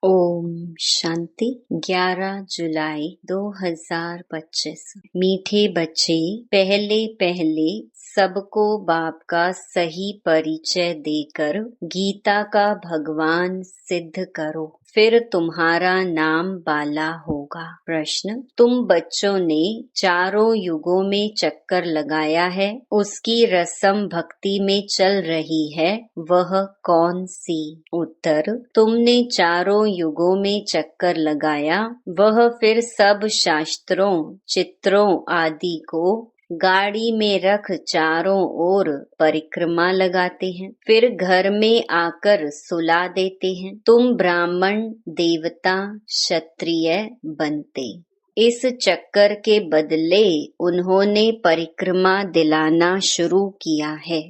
ओम शांति। 11 जुलाई 2025। मीठे बच्चे, पहले पहले सबको बाप का सही परिचय देकर गीता का भगवान सिद्ध करो, फिर तुम्हारा नाम बाला होगा। प्रश्न: तुम बच्चों ने चारों युगों में चक्कर लगाया है, उसकी रस्म भक्ति में चल रही है, वह कौन सी? उत्तर: तुमने चारों युगों में चक्कर लगाया, वह फिर सब शास्त्रों, चित्रों आदि को गाड़ी में रख चारों ओर परिक्रमा लगाते हैं, फिर घर में आकर सुला देते हैं। तुम ब्राह्मण, देवता, क्षत्रिय बनते। इस चक्कर के बदले उन्होंने परिक्रमा दिलाना शुरू किया है।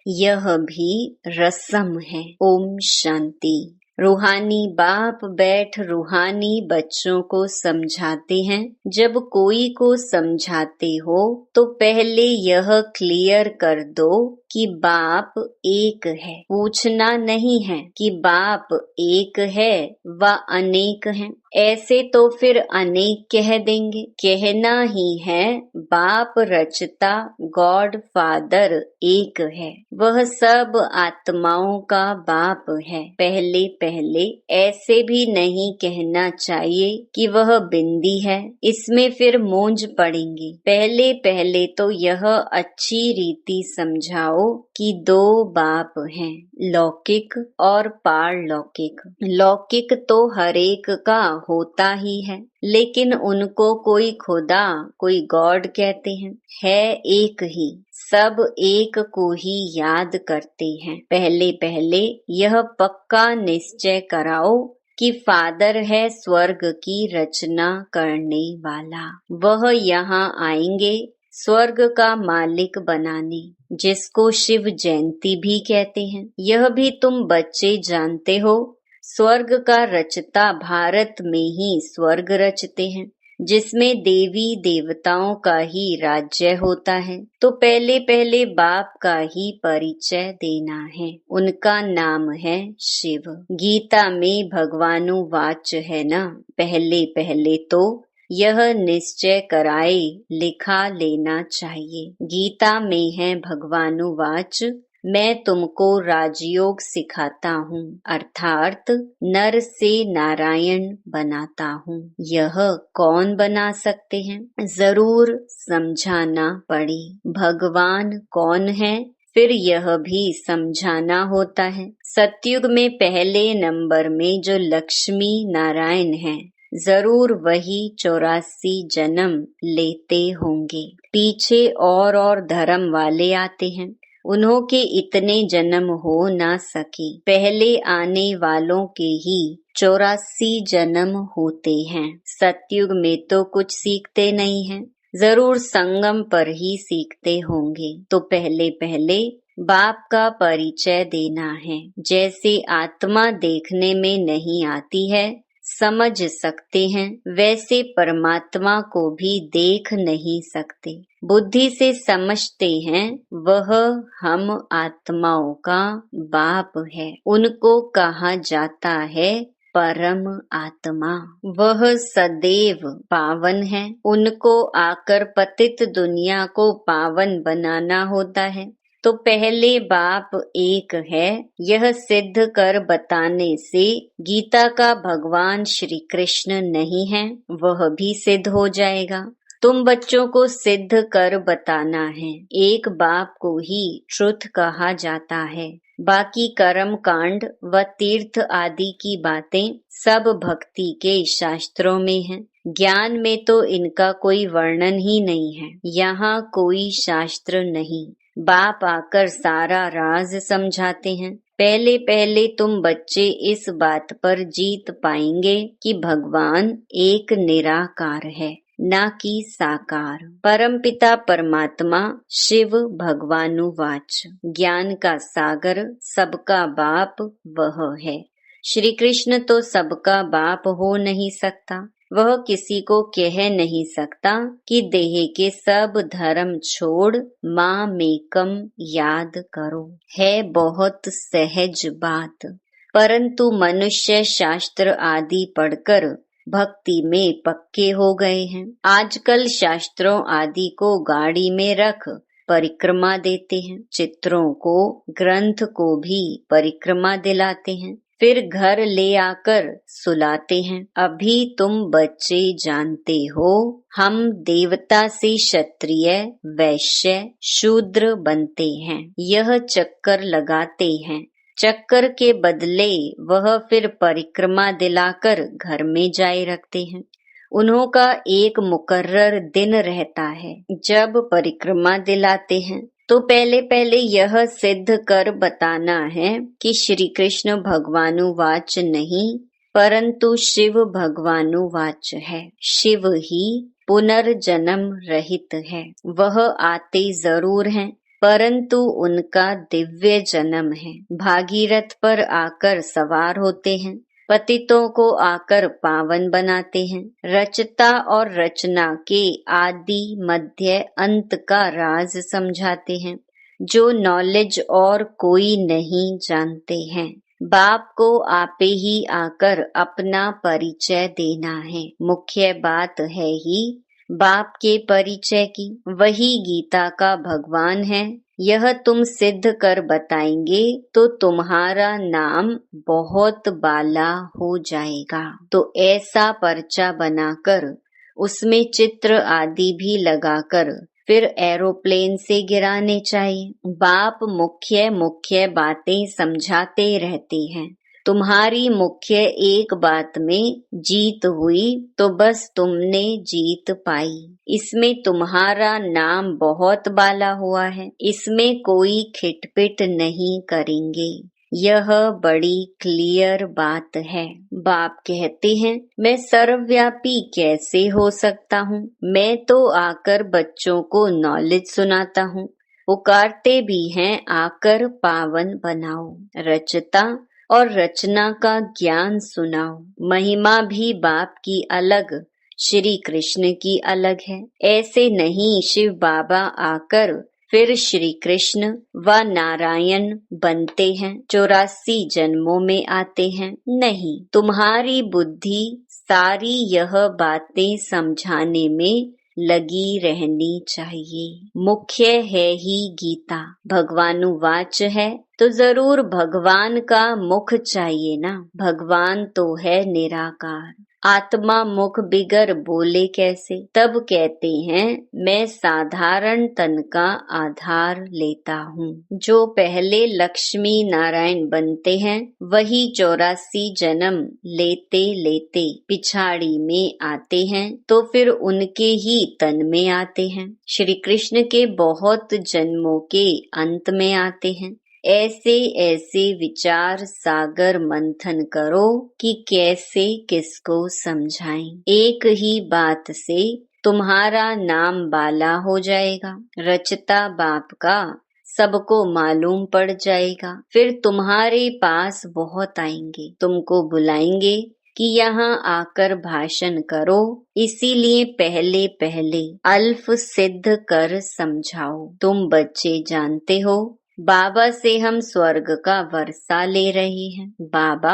यह भी रस्म है। ओम शांति। रूहानी बाप बैठ रूहानी बच्चों को समझाते हैं। जब कोई को समझाते हो तो पहले यह क्लियर कर दो कि बाप एक है। पूछना नहीं है कि बाप एक है व अनेक है, ऐसे तो फिर अनेक कह देंगे। कहना ही है बाप रचता, गॉड फादर एक है, वह सब आत्माओं का बाप है। पहले पहले ऐसे भी नहीं कहना चाहिए कि वह बिंदी है, इसमें फिर मूंज पड़ेंगे। पहले पहले तो यह अच्छी रीति समझाओ कि दो बाप हैं, लौकिक और पारलौकिक। लौकिक तो हरेक का होता ही है, लेकिन उनको कोई खुदा, कोई गॉड कहते हैं। है एक ही, सब एक को ही याद करते हैं। पहले पहले यह पक्का निश्चय कराओ कि फादर है स्वर्ग की रचना करने वाला। वह यहाँ आएंगे स्वर्ग का मालिक बनाने, जिसको शिव जयंती भी कहते हैं। यह भी तुम बच्चे जानते हो। स्वर्ग का रचता भारत में ही स्वर्ग रचते हैं, जिसमें देवी देवताओं का ही राज्य होता है। तो पहले पहले बाप का ही परिचय देना है। उनका नाम है शिव। गीता में भगवानुवाच है ना। पहले पहले तो यह निश्चय कराए लिखा लेना चाहिए। गीता में है भगवानुवाच, मैं तुमको राजयोग सिखाता हूँ, अर्थात नर से नारायण बनाता हूँ। यह कौन बना सकते हैं? जरूर समझाना पड़े। भगवान कौन है, फिर यह भी समझाना होता है। सतयुग में पहले नंबर में जो लक्ष्मी नारायण हैं, जरूर वही 84 जन्म लेते होंगे। पीछे और धर्म वाले आते हैं, उन्हों के इतने जन्म हो ना सके। पहले आने वालों के ही 84 जन्म होते हैं। सतयुग में तो कुछ सीखते नहीं हैं, जरूर संगम पर ही सीखते होंगे। तो पहले पहले बाप का परिचय देना है। जैसे आत्मा देखने में नहीं आती है, समझ सकते हैं, वैसे परमात्मा को भी देख नहीं सकते। बुद्धि से समझते हैं, वह हम आत्माओं का बाप है। उनको कहा जाता है परम आत्मा। वह सदैव पावन है। उनको आकर पतित दुनिया को पावन बनाना होता है। तो पहले बाप एक है, यह सिद्ध कर बताने से गीता का भगवान श्री कृष्ण नहीं है, वह भी सिद्ध हो जाएगा। तुम बच्चों को सिद्ध कर बताना है। एक बाप को ही ट्रुथ कहा जाता है। बाकी कर्म कांड व तीर्थ आदि की बातें सब भक्ति के शास्त्रों में हैं। ज्ञान में तो इनका कोई वर्णन ही नहीं है। यहाँ कोई शास्त्र नहीं। बाप आकर सारा राज समझाते हैं। पहले पहले तुम बच्चे इस बात पर जीत पाएंगे कि भगवान एक निराकार है, ना कि साकार। परमपिता परमात्मा शिव भगवानुवाच, ज्ञान का सागर, सबका बाप वह है। श्री कृष्ण तो सबका बाप हो नहीं सकता। वह किसी को कह नहीं सकता कि देह के सब धर्म छोड़ माँ मेकम याद करो। है बहुत सहज बात। परंतु मनुष्य शास्त्र आदि पढ़कर भक्ति में पक्के हो गए हैं। आजकल शास्त्रों आदि को गाड़ी में रख परिक्रमा देते हैं, चित्रों को, ग्रंथ को भी परिक्रमा दिलाते हैं, फिर घर ले आकर सुलाते हैं। अभी तुम बच्चे जानते हो, हम देवता से क्षत्रिय, वैश्य, शूद्र बनते हैं। यह चक्कर लगाते हैं। चक्कर के बदले वह फिर परिक्रमा दिलाकर घर में जाए रखते हैं। उन्हों का एक मुकर्रर दिन रहता है। जब परिक्रमा दिलाते हैं तो पहले पहले यह सिद्ध कर बताना है कि श्री कृष्ण भगवानुवाच नहीं, परंतु शिव भगवानुवाच है। शिव ही पुनर्जन्म रहित है। वह आते जरूर हैं, परंतु उनका दिव्य जन्म है। भागीरथ पर आकर सवार होते हैं, पतितों को आकर पावन बनाते हैं। रचता और रचना के आदि मध्य अंत का राज समझाते हैं, जो नॉलेज और कोई नहीं जानते हैं। बाप को आपे ही आकर अपना परिचय देना है। मुख्य बात है ही बाप के परिचय की। वही गीता का भगवान है। यह तुम सिद्ध कर बताएंगे तो तुम्हारा नाम बहुत बाला हो जाएगा। तो ऐसा पर्चा बनाकर उसमें चित्र आदि भी लगाकर फिर एरोप्लेन से गिराने चाहिए। बाप मुख्य मुख्य बातें समझाते रहते हैं। तुम्हारी मुख्य एक बात में जीत हुई तो बस तुमने जीत पाई। इसमें तुम्हारा नाम बहुत बाला हुआ है। इसमें कोई खिटपिट नहीं करेंगे। यह बड़ी क्लियर बात है। बाप कहते हैं, मैं सर्वव्यापी कैसे हो सकता हूँ? मैं तो आकर बच्चों को नॉलेज सुनाता हूँ। पुकारते भी हैं, आकर पावन बनाओ, रचता और रचना का ज्ञान सुनाओ। महिमा भी बाप की अलग, श्री कृष्ण की अलग है। ऐसे नहीं शिव बाबा आकर फिर श्री कृष्ण व नारायण बनते हैं, 84 जन्मों में आते हैं। नहीं, तुम्हारी बुद्धि सारी यह बातें समझाने में लगी रहनी चाहिए। मुख्य है ही गीता, भगवानुवाच है तो जरूर भगवान का मुख चाहिए ना। भगवान तो है निराकार। आत्मा मुख बिगर बोले कैसे? तब कहते हैं, मैं साधारण तन का आधार लेता हूँ। जो पहले लक्ष्मी नारायण बनते हैं वही 84 जन्म लेते लेते पिछाड़ी में आते हैं, तो फिर उनके ही तन में आते हैं। श्री कृष्ण के बहुत जन्मों के अंत में आते हैं। ऐसे ऐसे विचार सागर मंथन करो कि कैसे किसको समझाएं। एक ही बात से तुम्हारा नाम बाला हो जाएगा। रचता बाप का सबको मालूम पड़ जाएगा। फिर तुम्हारे पास बहुत आएंगे, तुमको बुलाएंगे कि यहाँ आकर भाषण करो। इसीलिए पहले पहले अल्फ सिद्ध कर समझाओ। तुम बच्चे जानते हो, बाबा से हम स्वर्ग का वर्षा ले रहे हैं। बाबा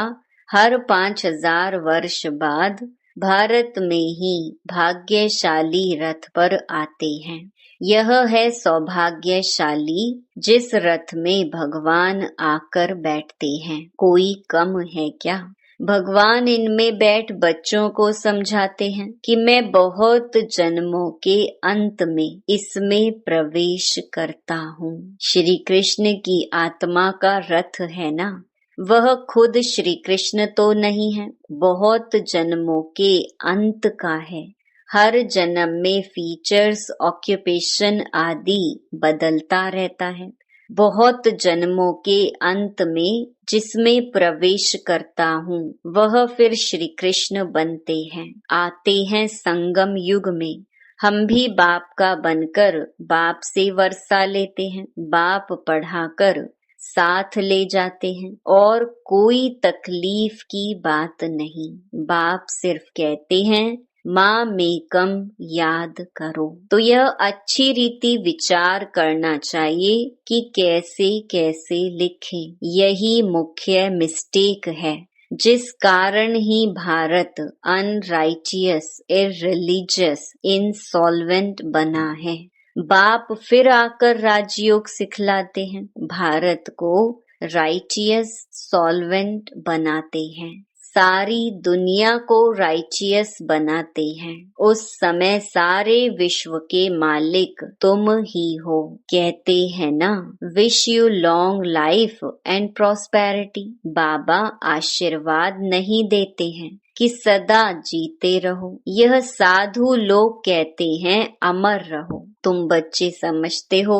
हर 5000 वर्ष बाद भारत में ही भाग्यशाली रथ पर आते हैं। यह है सौभाग्यशाली जिस रथ में भगवान आकर बैठते हैं। कोई कम है क्या? भगवान इनमें बैठ बच्चों को समझाते हैं कि मैं बहुत जन्मों के अंत में इसमें प्रवेश करता हूँ। श्री कृष्ण की आत्मा का रथ है ना, वह खुद श्री कृष्ण तो नहीं है, बहुत जन्मों के अंत का है। हर जन्म में फीचर्स, ऑक्यूपेशन आदि बदलता रहता है। बहुत जन्मों के अंत में जिसमें प्रवेश करता हूँ वह फिर श्री कृष्ण बनते हैं, आते हैं संगम युग में। हम भी बाप का बनकर बाप से वर्षा लेते हैं। बाप पढ़ाकर साथ ले जाते हैं और कोई तकलीफ की बात नहीं। बाप सिर्फ कहते हैं, मामेकम याद करो। तो यह अच्छी रीति विचार करना चाहिए कि कैसे कैसे लिखें। यही मुख्य मिस्टेक है, जिस कारण ही भारत अनराइटियस, इररिलीजियस, इंसॉल्वेंट बना है। बाप फिर आकर राजयोग सिखलाते हैं, भारत को राइटियस, सॉल्वेंट बनाते हैं, सारी दुनिया को राइटियस बनाते हैं। उस समय सारे विश्व के मालिक तुम ही हो। कहते हैं ना, wish you long life and prosperity. बाबा आशीर्वाद नहीं देते हैं कि सदा जीते रहो। यह साधु लोग कहते हैं अमर रहो। तुम बच्चे समझते हो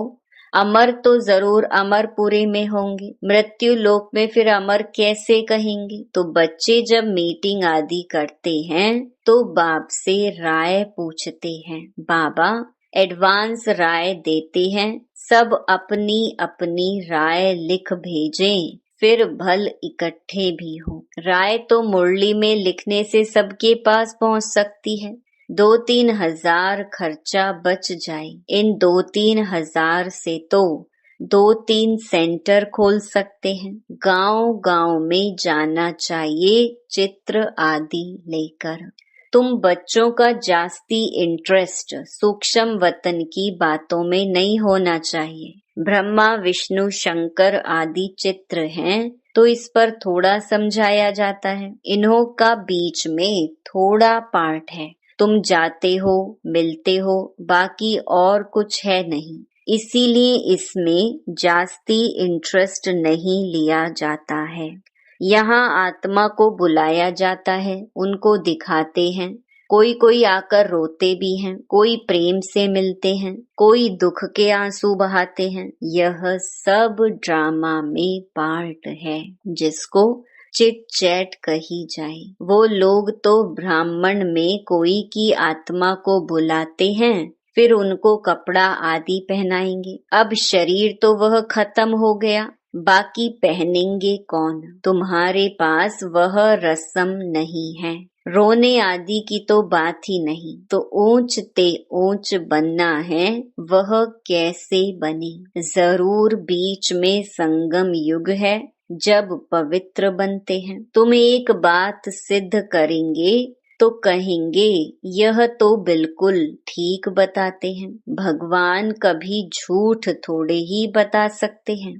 अमर तो जरूर अमरपुरी में होंगे, मृत्यु लोक में फिर अमर कैसे कहेंगे। तो बच्चे जब मीटिंग आदि करते हैं तो बाप से राय पूछते हैं। बाबा एडवांस राय देते हैं, सब अपनी अपनी राय लिख भेजें, फिर भल इकट्ठे भी हो। राय तो मुरली में लिखने से सबके पास पहुंच सकती है। 2-3 हजार खर्चा बच जाए। इन 2-3 हजार से तो 2-3 सेंटर खोल सकते हैं। गांव गांव में जाना चाहिए चित्र आदि लेकर। तुम बच्चों का जास्ती इंटरेस्ट सूक्ष्म वतन की बातों में नहीं होना चाहिए। ब्रह्मा विष्णु शंकर आदि चित्र हैं तो इस पर थोड़ा समझाया जाता है। इन्हों का बीच में थोड़ा पार्ट है। तुम जाते हो, मिलते हो, बाकी और कुछ है नहीं। इसीलिए इसमें जास्ती इंटरेस्ट नहीं लिया जाता है। यहाँ आत्मा को बुलाया जाता है, उनको दिखाते हैं। कोई कोई आकर रोते भी हैं, कोई प्रेम से मिलते हैं, कोई दुख के आंसू बहाते हैं। यह सब ड्रामा में पार्ट है, जिसको चिट चैट कही जाए। वो लोग तो ब्राह्मण में कोई की आत्मा को बुलाते हैं, फिर उनको कपड़ा आदि पहनाएंगे। अब शरीर तो वह खत्म हो गया, बाकी पहनेंगे कौन। तुम्हारे पास वह रस्म नहीं है। रोने आदि की तो बात ही नहीं। तो ऊंच ते ऊंच बनना है, वह कैसे बने। जरूर बीच में संगम युग है, जब पवित्र बनते हैं। तुम एक बात सिद्ध करेंगे तो कहेंगे यह तो बिल्कुल ठीक बताते हैं। भगवान कभी झूठ थोड़े ही बता सकते हैं।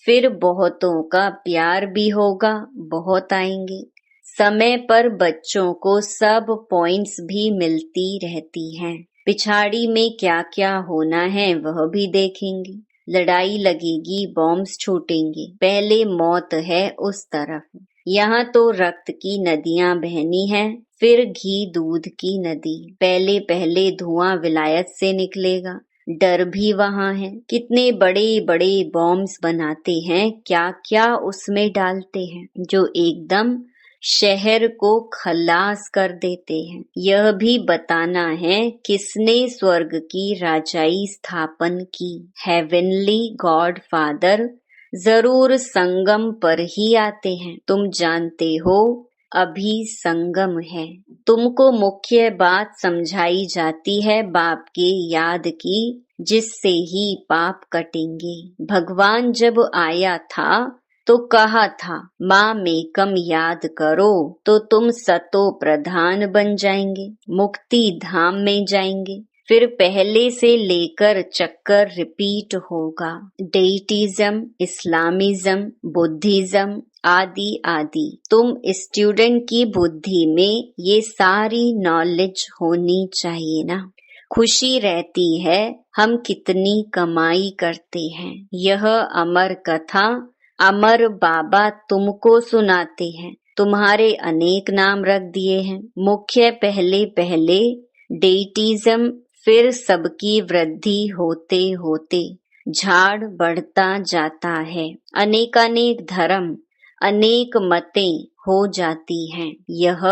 फिर बहुतों का प्यार भी होगा, बहुत आएंगे। समय पर बच्चों को सब पॉइंट्स भी मिलती रहती हैं। पिछाड़ी में क्या क्या होना है वह भी देखेंगे। लड़ाई लगेगी, बॉम्ब्स छूटेंगे, पहले मौत है उस तरफ। यहाँ तो रक्त की नदियां बहनी हैं, फिर घी दूध की नदी। पहले पहले धुआं विलायत से निकलेगा, डर भी वहाँ है। कितने बड़े बड़े बॉम्ब्स बनाते हैं, क्या क्या उसमें डालते हैं, जो एकदम शहर को खलास कर देते हैं। यह भी बताना है किसने स्वर्ग की राजाई स्थापन की। हेवनली गॉड फादर जरूर संगम पर ही आते हैं। तुम जानते हो अभी संगम है। तुमको मुख्य बात समझाई जाती है बाप के याद की, जिससे ही पाप कटेंगे। भगवान जब आया था तो कहा था माँ मेकम याद करो, तो तुम सतो प्रधान बन जाएंगे, मुक्ति धाम में जाएंगे। फिर पहले से लेकर चक्कर रिपीट होगा। डेइटिज्म, इस्लामिज्म, बुद्धिज्म आदि आदि। तुम स्टूडेंट की बुद्धि में ये सारी नॉलेज होनी चाहिए ना। खुशी रहती है हम कितनी कमाई करते हैं। यह अमर कथा अमर बाबा तुमको सुनाते हैं। तुम्हारे अनेक नाम रख दिए हैं। मुख्य पहले पहले डेइटिज्म, फिर सबकी वृद्धि होते होते झाड़ बढ़ता जाता है। अनेकानेक धर्म, अनेक मतें हो जाती हैं। यह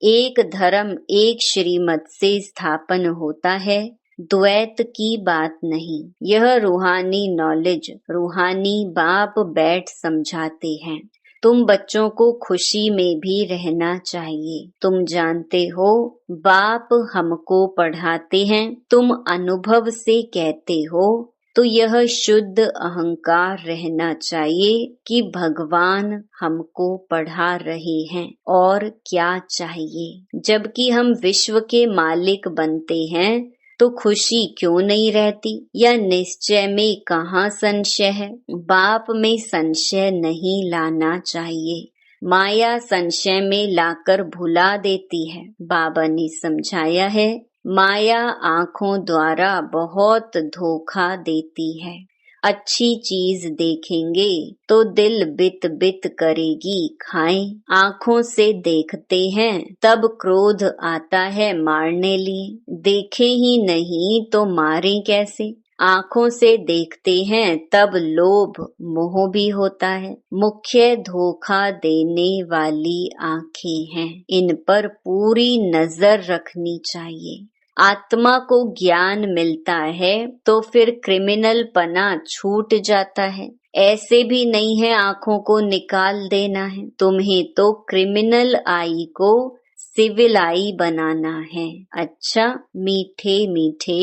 एक धर्म एक श्रीमत से स्थापन होता है, द्वैत की बात नहीं। यह रूहानी नॉलेज रूहानी बाप बैठ समझाते हैं। तुम बच्चों को खुशी में भी रहना चाहिए। तुम जानते हो बाप हमको पढ़ाते हैं, तुम अनुभव से कहते हो, तो यह शुद्ध अहंकार रहना चाहिए कि भगवान हमको पढ़ा रहे हैं और क्या चाहिए। जबकि हम विश्व के मालिक बनते हैं तो खुशी क्यों नहीं रहती? या निश्चय में कहाँ संशय है? बाप में संशय नहीं लाना चाहिए। माया संशय में लाकर भुला देती है। बाबा ने समझाया है, माया आँखों द्वारा बहुत धोखा देती है। अच्छी चीज देखेंगे तो दिल बित बित करेगी खाएं। आँखों से देखते हैं तब क्रोध आता है मारने लिए। देखे ही नहीं तो मारें कैसे? आँखों से देखते हैं तब लोभ मोह भी होता है। मुख्य धोखा देने वाली आँखें हैं, इन पर पूरी नजर रखनी चाहिए। आत्मा को ज्ञान मिलता है तो फिर क्रिमिनल पना छूट जाता है। ऐसे भी नहीं है आँखों को निकाल देना है। तुम्हें तो क्रिमिनल आई को सिविल आई बनाना है। अच्छा, मीठे मीठे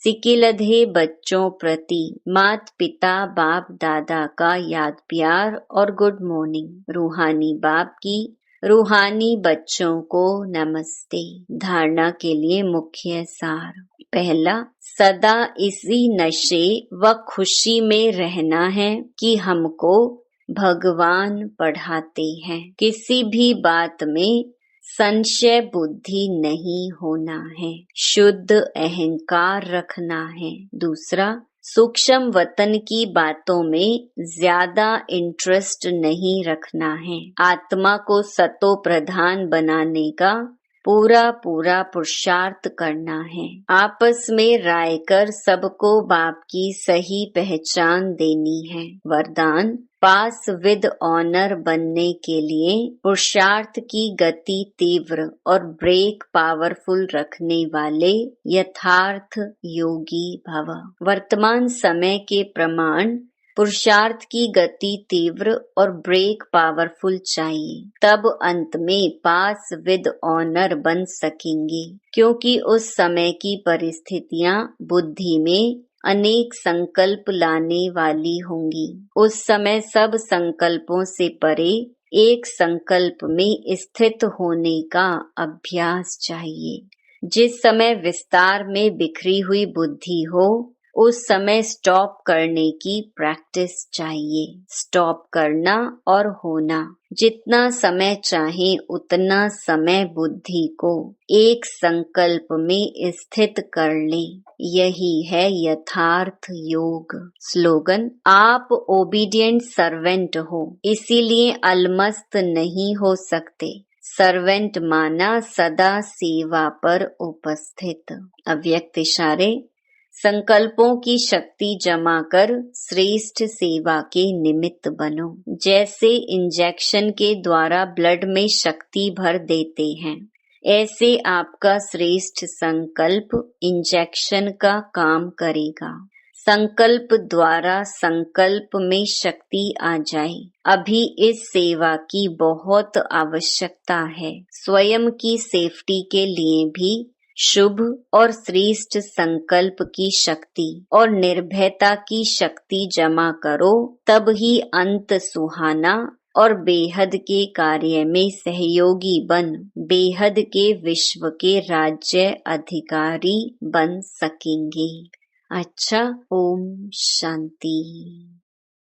सिकिलधे बच्चों प्रति माता पिता बाप दादा का याद प्यार और गुड मॉर्निंग। रूहानी बाप की रूहानी बच्चों को नमस्ते। धारणा के लिए मुख्य सार। पहला, सदा इसी नशे व खुशी में रहना है कि हमको भगवान पढ़ाते हैं। किसी भी बात में संशय बुद्धि नहीं होना है। शुद्ध अहंकार रखना है। दूसरा, सूक्ष्म वतन की बातों में ज्यादा इंटरेस्ट नहीं रखना है। आत्मा को सतो प्रधान बनाने का पूरा पूरा पुरुषार्थ करना है। आपस में राय कर सबको बाप की सही पहचान देनी है। वरदान, पास विद ऑनर बनने के लिए पुरुषार्थ की गति तीव्र और ब्रेक पावरफुल रखने वाले यथार्थ योगी भव। वर्तमान समय के प्रमाण पुरुषार्थ की गति तीव्र और ब्रेक पावरफुल चाहिए, तब अंत में पास विद ऑनर बन सकेंगे। क्योंकि उस समय की परिस्थितियां बुद्धि में अनेक संकल्प लाने वाली होंगी। उस समय सब संकल्पों से परे एक संकल्प में स्थित होने का अभ्यास चाहिए। जिस समय विस्तार में बिखरी हुई बुद्धि हो, उस समय स्टॉप करने की प्रैक्टिस चाहिए। स्टॉप करना और होना, जितना समय चाहे उतना समय बुद्धि को एक संकल्प में स्थित कर ले। यही है यथार्थ योग। स्लोगन, आप ओबीडिएंट सर्वेंट हो, इसीलिए अलमस्त नहीं हो सकते। सर्वेंट माना सदा सेवा पर उपस्थित। अव्यक्त इशारे, संकल्पों की शक्ति जमा कर श्रेष्ठ सेवा के निमित्त बनो। जैसे इंजेक्शन के द्वारा ब्लड में शक्ति भर देते हैं, ऐसे आपका श्रेष्ठ संकल्प इंजेक्शन का काम करेगा। संकल्प द्वारा संकल्प में शक्ति आ जाए। अभी इस सेवा की बहुत आवश्यकता है। स्वयं की सेफ्टी के लिए भी शुभ और श्रेष्ठ संकल्प की शक्ति और निर्भयता की शक्ति जमा करो, तब ही अंत सुहाना और बेहद के कार्य में सहयोगी बन बेहद के विश्व के राज्य अधिकारी बन सकेंगे। अच्छा, ओम शांति।